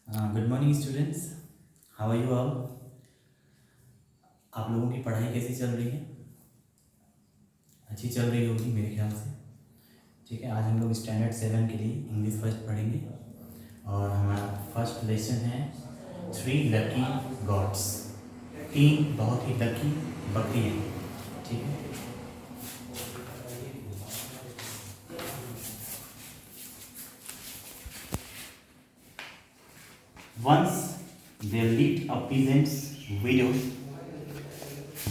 Good morning students. How are you all. आप लोगों की पढ़ाई कैसी चल रही है? अच्छी चल रही होगी मेरे ख्याल से। ठीक है, आज हम लोग स्टैंडर्ड 7 के लिए इंग्लिश फर्स्ट पढ़ेंगे और हमारा फर्स्ट लेसन है 3 लकी गॉड्स। 3 बहुत ही लकी बकरियाँ। ठीक है, once there lived a peasant's widow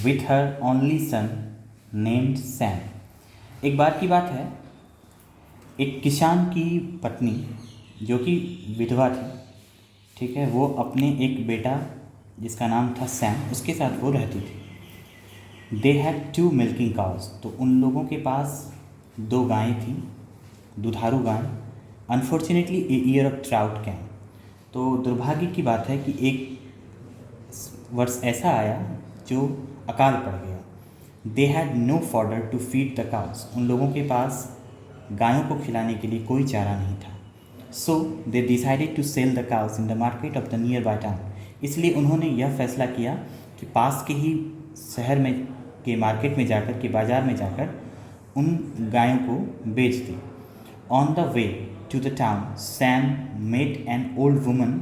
with her only son named Sam। एक बार की बात है, एक किसान की पत्नी जो कि विधवा थी, ठीक है, वो अपने एक बेटा जिसका नाम था सैम, उसके साथ वो रहती थी। दे हैड 2 मिल्किंग काउस, तो उन लोगों के पास 2 गायें थीं, दुधारू गाय। Unfortunately a year of drought came, तो दुर्भाग्य की बात है कि एक वर्ष ऐसा आया जो अकाल पड़ गया। They had no fodder to feed the cows, उन लोगों के पास गायों को खिलाने के लिए कोई चारा नहीं था। So they decided to sell the cows in the market of the nearby town, इसलिए उन्होंने यह फैसला किया कि पास के ही शहर में के मार्केट में जाकर के बाज़ार में जाकर उन गायों को बेच दें। On the way to the town Sam met an old woman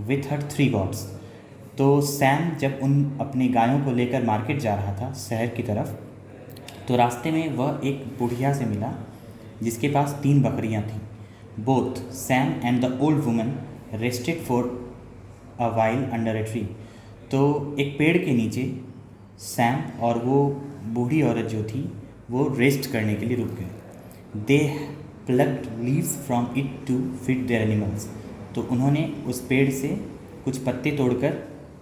with her 3 goats, तो सैम जब उन अपनी गायों को लेकर मार्केट जा रहा था शहर की तरफ, तो रास्ते में वह एक बुढ़िया से मिला जिसके पास 3 बकरियां थीं। Both Sam and the old woman rested for a while under a tree, तो एक पेड़ के नीचे सैम और वो बूढ़ी औरत जो थी वो रेस्ट करने के लिए रुक गए। They plucked leaves from it to feed their animals, तो उन्होंने उस पेड़ से कुछ पत्ते तोड़कर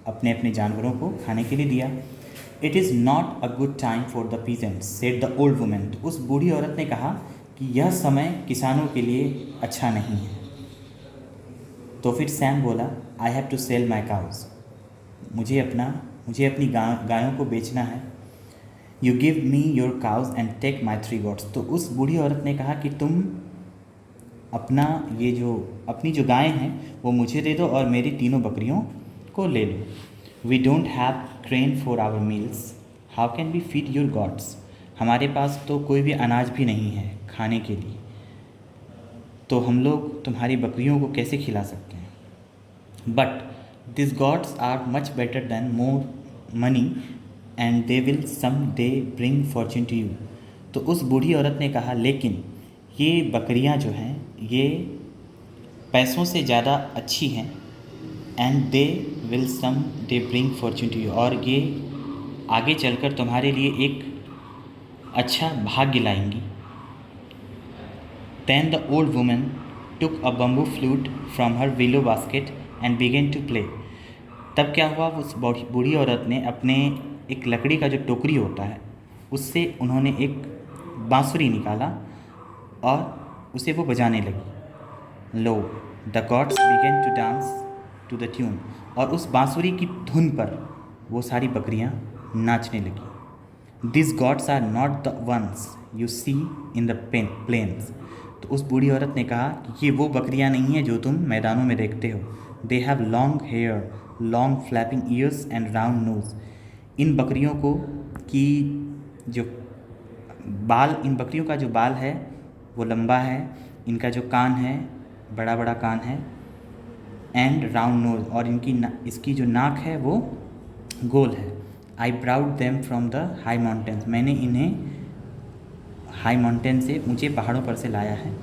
अपने अपने जानवरों को खाने के लिए दिया। It is not a good time for the peasants said the old women, तो उस बूढ़ी औरत ने कहा कि यह समय किसानों के लिए अच्छा नहीं है। तो फिर सैम बोला, I have to sell my cows, मुझे अपनी गायों को बेचना है। You give me your cows and take my 3 goats, तो उस बूढ़ी औरत ने कहा कि तुम अपनी जो गायें हैं वो मुझे दे दो और मेरी 3 बकरियों को ले लो। We don't have grain for our meals, how can we feed your goats, हमारे पास तो कोई भी अनाज भी नहीं है खाने के लिए, तो हम लोग तुम्हारी बकरियों को कैसे खिला सकते हैं। But this goats are much better than more money and they will some day bring fortune to you, तो उस बूढ़ी औरत ने कहा लेकिन ये बकरियां जो हैं ये पैसों से ज़्यादा अच्छी हैं, and they will some day bring fortune to you, और ये आगे चलकर तुम्हारे लिए एक अच्छा भाग्य लाएंगी। Then the old woman took a bamboo flute from her willow basket and began to play। तब क्या हुआ, उस बूढ़ी औरत ने अपने एक लकड़ी का जो टोकरी होता है उससे उन्होंने एक बांसुरी निकाला और उसे वो बजाने लगी। Lo the goats began to dance to the tune, और उस बांसुरी की धुन पर वो सारी बकरियां नाचने लगी। This goats are not the ones you see in the plains, तो उस बूढ़ी औरत ने कहा कि ये वो बकरियां नहीं हैं जो तुम मैदानों में देखते हो। They have long hair, long flapping ears and round nose, इन बकरियों को की जो इन बकरियों का जो बाल है वो लंबा है, इनका जो कान है बड़ा बड़ा कान है, एंड राउंड नोज, और इसकी जो नाक है वो गोल है। I brought them from the high mountains, मैंने इन्हें हाई माउंटेन से, ऊंचे पहाड़ों पर से लाया है।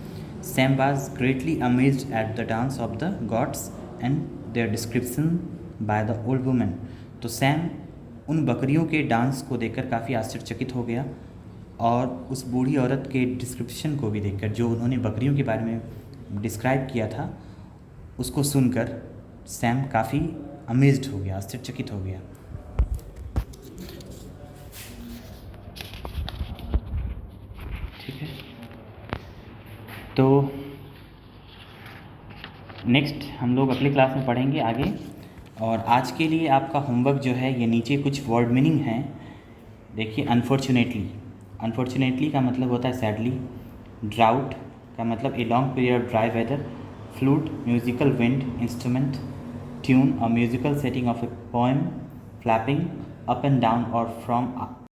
Sam was greatly amazed at the dance of the gods and there description by the old women, तो सैम उन बकरियों के डांस को देखकर काफ़ी आश्चर्यचकित हो गया, और उस बूढ़ी औरत के डिस्क्रिप्शन को भी देखकर, जो उन्होंने बकरियों के बारे में डिस्क्राइब किया था, उसको सुनकर सैम काफ़ी अमेज्ड हो गया, आश्चर्यचकित हो गया। ठीक है, तो नेक्स्ट हम लोग अगली क्लास में पढ़ेंगे आगे, और आज के लिए आपका होमवर्क जो है ये नीचे कुछ वर्ड मीनिंग हैं। देखिए, अनफॉर्चुनेटली का मतलब होता है सैडली, ड्राउट का मतलब a long period of dry weather, flute, musical wind instrument, tune, a musical setting of a poem, flapping up and down or from